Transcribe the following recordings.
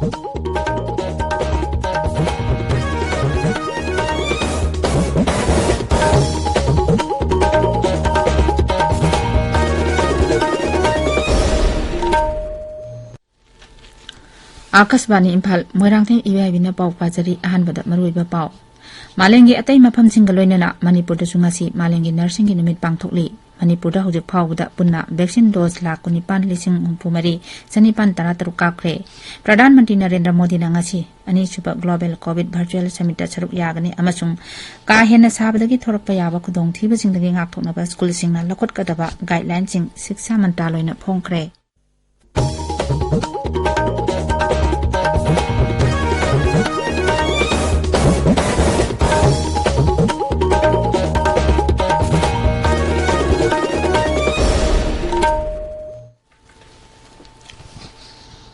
आकाशवाणी इम्फाल मोइरांगथेम इबेहाइबिना पाउ पाजरी अहानबदा मरुइबा पाउ मालेंगी अतै मफमसिंग लोइनना मणिपुरदा सुंगासी मालेंगी नर्सिंग निमित पांगथोकली मणिपुरदा हुजिक फाउबदा पुन्ना वैक्सीन डोज लाख 19,63 चनिपान काख्रे प्रधानमंत्री नरेंद्र मोदी नांगासी अनिसुबा ग्लोबल कोविड वर्चुअल समिट सरुक यागनी अमसुंग का हेन साबदगी थोरकपा याबा खुदोंथीबसिंगदगी ngaktoknaba स्कूलसिंगना लखोटकदबा गाइडलाइनसिंग शिक्षा मंत्रालयना फोंख्रे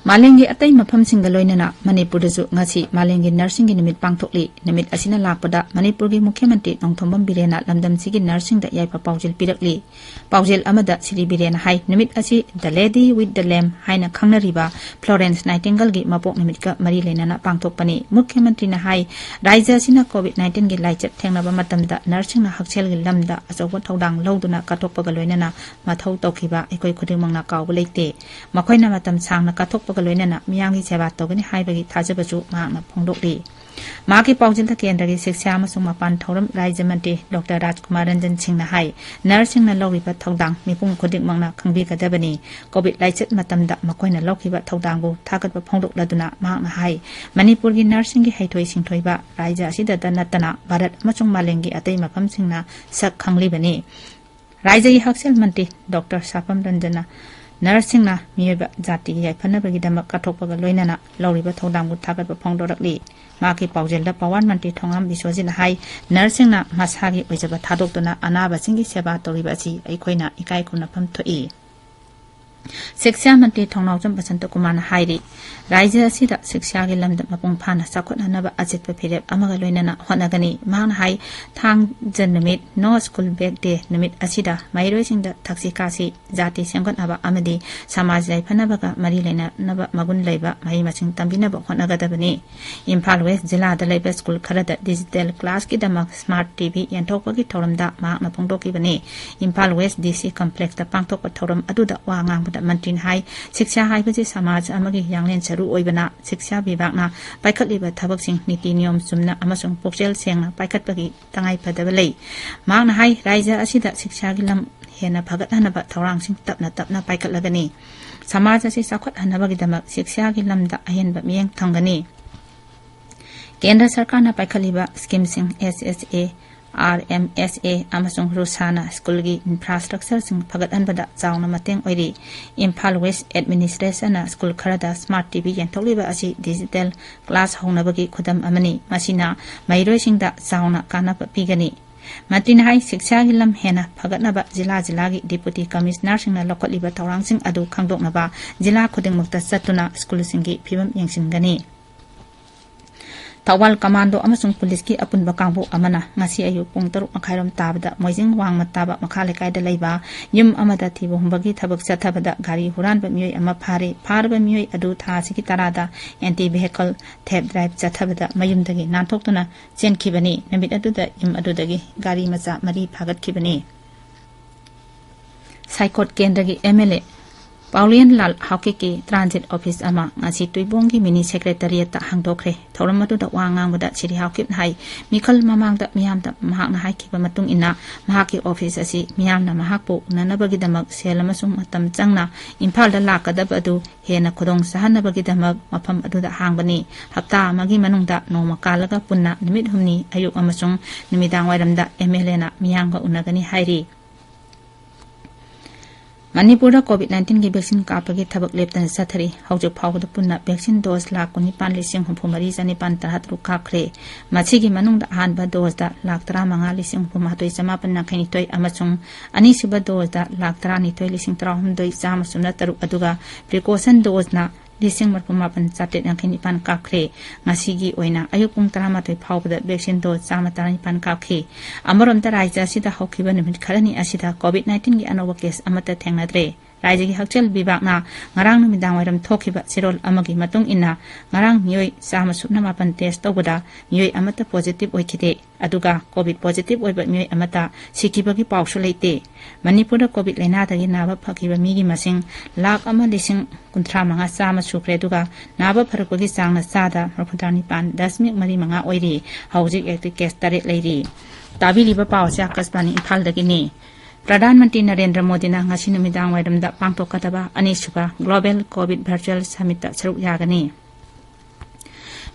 मालेंगी अतै मफमसिंग लोइनना मणिपुरदसु ngasi मालेंगी नर्सिंग निमित पांगथोकली निमित असिना लाकपदा मणिपुरगी मुख्यमंत्री नोंथोंबम बिरेना लमदमसिगी नर्सिंग दा याइफा पाउजिल पिरकली पाउजिल अमदा सिरी बिरेना हाई निमित असि the lady with the lamp हाइना खंगनरिबा फ्लोरेंस नाइटिंगेल गी मपोक निमित का मरी लेना पांगथोकपनी मुख्यमंत्री ना हाई राज्य असिना कोविड-19 गी लाइचत थेंगनबा मतमदा नर्सिंग ना हक्सेल गी लमदा अचौबा थौदांग लौदुना काथोकपगा लोइनना मथौ तौखिबा एकोइ खुदिमंगना काउबा लेते मखोइना मतम सांगना काथोकपगा लोइनना मियांगी सेवा तौगनी हाइबगी थाजबसु मांगना फोंदोकली माकी पाउजिल केंद्र की शिक्षा अमसुंग मपान थौरम राज्य मंत्री डॉक्टर राजकुमार रंजन सिंह हाई नर्सिंग ना लौरिबा थौदांग मिपुंग खुदिमंगना खंगबिगदबनी कोविड लाइचत मतमदा मखोइना लौखिबा थौदांगबु थागतबा फोंदोकलदुना मांगना हाई मणिपुर की नर्सिंग की हैथोइ सिंथोइबा राज्य असिदा नतना भारत अमसुंग मालेंगी अतै मफमसिंगना सक खंगलिबनी राज्य की हक्सेल मंत्री डॉक्टर सापम रंजना नर्सिंग ना मियबा जाति की याइफनबगीदमक काथोकपगा लोइनना लौरिबा थौदांगबु थागतबा फोंदोरकली माकी पाउजेलदा पवन मंत्री थोंगाम बिश्वजित हाई नर्सिंग ना मसागी ओइजबा थादोक्तुना अनाबासिंगी सेवा तौरिबा असि अइखोइना इकाइ खुनफम थोइ शिक्षा मंत्री थोंनावजम बसंत कुमार हाइरी राज्य असिदा शिक्षा के लमद मपुंग फाना साखोटनबा अचितपा फिरेप अमगा लोइनना होनगनी मान हाई थांग जनमित नो स्कूल बैक डे निमित असिदा माइरोइसिंगदा थक्सी कासी जाति सेंगोटनबा अमदी समाज लाइफनबगा मरी लेननबा मगुन लैबा महि मसिंग तंबिनबा होनगदबनी इम्फाल वेस्ट जिला दा लैबा स्कूल खरदा डिजिटल क्लास की दमक स्मार्ट टीवी यंथोकपगी थौरमदा मांगना फोंदोकिबनी इम्फाल वेस्ट डीसी कॉम्प्लेक्स दा पांगथोकपा थौरम अदुदा वांगांग मंत्री हाई शिक्षा हाइबजे समाज अमगी यांगलेन सरू ओइबना शिक्षा विभागना पाइखतलिबा थबकसिंग नीति नियम सुमना अमसुंग पोक्चेल सेंगना पाइखतपगी तंगाइ फदबा लई मांगना हाई राज्य असिदा शिक्षा की लम हेना फगतहनबा थौरांगसिंग तपना पाइखतलगनी समाज असि साखोटहनबगीदमक शिक्षा की लमदा अहेनबा मियेंग थंगनी केंद्र सरकार ना पाइखतलिबा स्कीमसिंग SSA RMSA अमसुंग रुसाना स्कूल की इंफ्रास्ट्रक्चर सिंग फगतहनबदा चावना मतेंग ओइरी इम्फाल वेस्ट एडमिनिस्ट्रेशन स्कूल खरदा स्मार्ट टीवी यंथोकलिबा असि डिजिटल क्लास होनबगी खुदम अमनी मसिना माइरोइसिंगदा चावना कानबा पिगनी मंत्री हाई शिक्षा की लम हेना फगतनबा जिला की डिप्यूटी कमिश्नर सिंगना लखोटलिबा थौरांगसिंग अदु खंगदोकनबा जिला खुदिंगमक्ता चतुना स्कूल सिंगी फिबम यंगसिनगनी थौबाल कमांडो अमसुंग पुलिस की अपुनबा कांगबो अमना ngasi ayu pung 3:30 ताबदा मोइजिंग वांग ताबा मखा लेकाइदा लैबा युम अमदा थिबो हुंबगी थबक चथबदा गाड़ी हुरानबा मियोय अमा फारबा मियोय अदु थासिकी तरादा एंटी व्हीकल थेप ड्राइव चथबदा मयुमदगी नानथोक्तुना चेनखिबनी नमित अदुदा युम अदुदगी गाड़ी मचा मरी फागतखिबनी साइकोट केंद्र की MLA पाउलियन लाल हाउके की ट्रांजिट ऑफिस अमा ngasi तुइबोंगी मिनी सेक्रेटरिएट ता हांगदोखरे थौरम अदुदा वांगांगबदा सिरि हाउके हाई मिखल ममांगदा मियामदा महाकना हाइखिबा मतुंग इना महाकी ऑफिस असि मियामना महाकपो ननबगीदमक सेल अमसुंग मतम चंगना इम्फाल दा लाकदब अदु हेना खुदोंग सहनबगीदमक मफम अदुदा हांगबनी हप्ता अमगी मनुंगदा नोमा कालगा पुन्ना निमित हुमनी अयुक अमसुंग निमिदांग वाइरमदा MLA ना मियांगबा उनगनी हाइरी मणिपुर कोविड-19 की वैक्सीन कापगी थबक लेप्तन सथरी हौजु फावद पुन्ना वैक्सीन डोज 19,63 काख्रे मछिगी मनुंग अहानबा डोज 13,35,993 अमसुंग अनिसुबा डोज 13,19,993 अदुगा प्रिकॉशन डोज ना 19,999 काख्रे ngasi oina ayuk pung 11 फावबदा वैक्सीन डोज 195 काख्रे अमरोमता राज्य असिदा हौखिबा निमित खरनी असिदा कोविड-19 की अनोबा केस अमता थेंगनद्रे Raijagi Hakchel Bibakna, Ngarang Namidang Waram Tokiba, Sirol Amagi Matung Inna, Ngarang Mui Sama Supnamapan test Tobuda, Mui Amata positive Oikide, Aduga, COVID positive Oiba Mui Amata, Sikibagi Pausulate, Manipura COVID Lenata Nava Pakiba Migi Masing, Lak Ama Lising Kuntramanga Sama Sukreduga, Nava Parakagi Sang Sada, Raputani Pan, Dasmik Marimanga Oiri, Housing Active Guest Direct Lady. Tabi Liba Pausia Kaspani Imphal Dagini. Pradhanmantri Narendra Modi na ngasi numidang wairamda pangtokataba anisuba Global COVID Virtual Summit saruk yagani.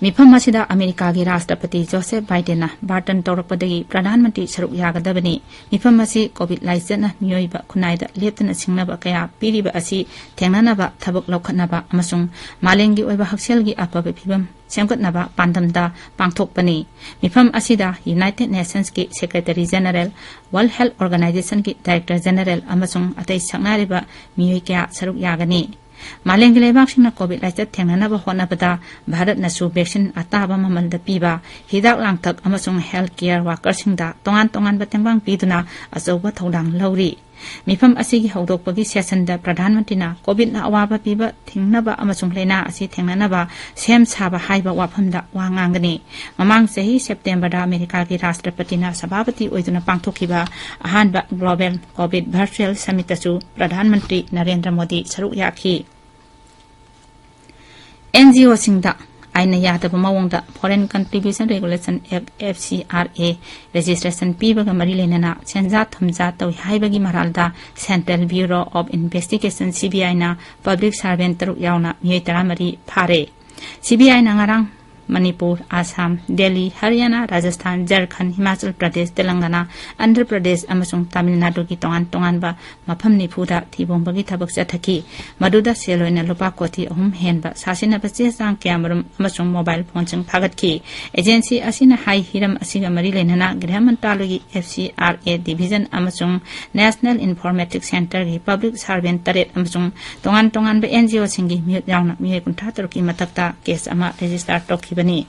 Mifam asida America gi Rashtrapati Joseph Biden na Barton Taurakpadagi Pradhanmantri saruk yagadabani. Mifam asi COVID laisana miyoiba kunaida leptana singnaba kaya piriba asi thengnanaba thabuk laukhatnaba amasung malengi oiba hakselgi apaba phibam semgatnaba pandamda pangthokpani. Mifam asida United Nations ki Secretary General, World Health Organization ki Director General amasung atai saknariba miyoi kaya saruk yagani. Malengi lebaksina COVID laisat thengnanaba honabada Bharat nasu vaccine ataba mamalda piba hidak langtak amasung healthcare workers singda tongan batengbang piduna asoba thodang lauri. Mifam asigi haudokpagi session da Pradhanmantri na COVID na awaba piba thingnaba amasung lena asi thengnanaba sem saba haiba wafamda wangangani. Mamang sahi September da America ki Rashtrapati na sabapati oiduna pangthokiba ahanba Global COVID Virtual Summit asu Pradhanmantri Narendra Modi saruk yakhi. NGO singda aina yadaba mawongda Foreign Contribution Regulation Act FCRA registration pibaga mari lenana senja thamja tawi haibagi maralda Central Bureau of Investigation CBI na public servant taruk yauna miyoi taramari phare. CBI na ngarang Manipur, Assam, Delhi, Haryana, Rajasthan, Jharkhand, Himachal Pradesh, Telangana, Andhra Pradesh, amasung Tamil Nadu ki tongan ba mafam nifuda thibongbagi thabak chathaki maduda seloina lupa koti ahum henba sasina bache sang kyamarum amasung mobile phone sing phagatki agency asina hai hiram asiga mari lenana Grah Mantalogi FCRA division amasung National Informatics Center ki public servant taret amasung tongan ba NGO singi miyut yauna miyoi kuntha taruki matakta case ama register toki bani.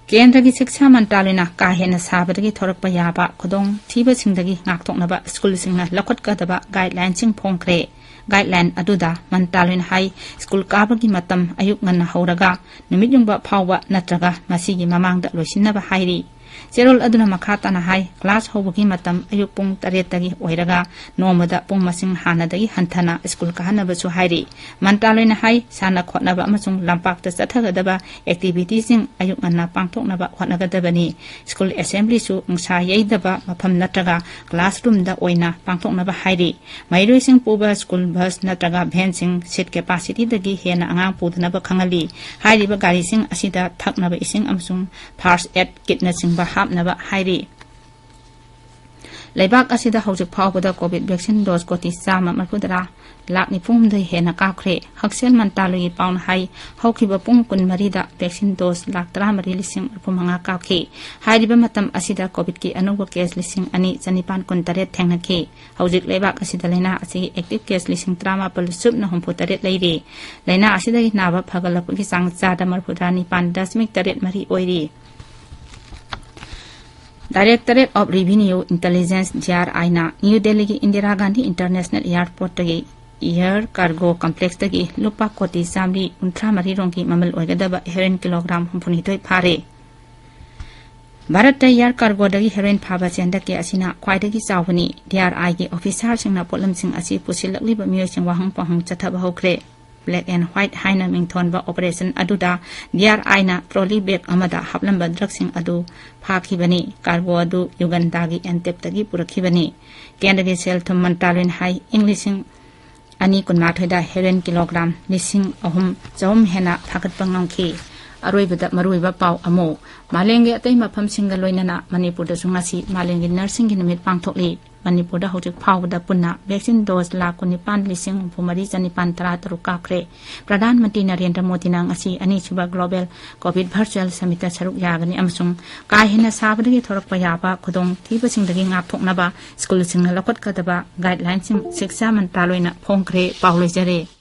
Kendra ki Shiksha Mantralaya na kahena sabadagi thorakpa yaba khudong thiba singdagi ngakthoknaba school singna lakhatkadaba guideline sing phongkre. Guideline aduda Mantralaya hai school kabagi matam ayuk nganna hauraga numit yungba phawba natraga masigi mamangda loisinaba hairi. Serol aduna makata na hai class hobagi matam ayuk pung taretagi oiraga nomada pung masing hanadagi hanthana school kahanaba su hairi. Mantralaya na hai sana khotnaba amasung lampakta chathagadaba activities sing ayuk nganna pangthoknaba hotnagadabani. School assembly su ngsa yeidaba mafam natraga classroom da oina pangthoknaba hairi. Mairoi sing puba school bus natraga van sing seat capacity dagi hena angang pudnaba khangali. Hairiba gari sing asida thaknaba ising amasung first aid kit na sing hapnaba hairi. Laibak asida haujik phawbada COVID vaccine dose koti sama marpudara lakni pumdai hena kakre Haksel Mantralaya paun hai haukiba pung kun marida vaccine dose lak 13,000 kakhe hairiba matam asida COVID ki anuba case lising ani chanipan kun taret thengnake haujik laibak asida lena asi active case lising 13 subna humpu taret leire lena asida gi naba phagalapgi sang chada marpudara ni pan 10.3 mari oiri. Directorate of Revenue Intelligence DRI na New Delhi ki Indira Gandhi International Airport tagi air cargo complex tagi lupa koti samri untra mari rongki mamal oigadaba heroin kilogram humpunitoi phare. Bharat air cargo dagi heroin phaba chenda ke asina khwaidagi chawbani DRI ki officer singna polam sing asi pusilakli ba miyoi sing wahang pahang chathaba hokre. Black and white haina mingthon ba operation aduda DRI na trolley bag amada haplamba drug sing adu phakibani cargo adu Uganda gi Entebbe tagi purakhibani. Kendra gi Sel Thum Mantralaya hai Englishing ani kunmathoida heroin kilogram lising ahum chawum hena phagatpa ngangki. Aroibada maruiba pau amo malenge atai mafam singa loinana Manipur da sungasi malenge nursing gi numit pangthokli. Manipur da hojik phawda punna vaccine dose la kunipan lising pumari chanipan tara taru kakre. Pradhanmantri Narendra Modi na ngasi ani suba Global COVID Virtual Summit saruk yagani amasung kahena sabadagi thorakpa yaba khudong thiba singdagi ngapthoknaba school singna lakhatkadaba guidelines sing Shiksha Mantralaya na phongkre paulojare.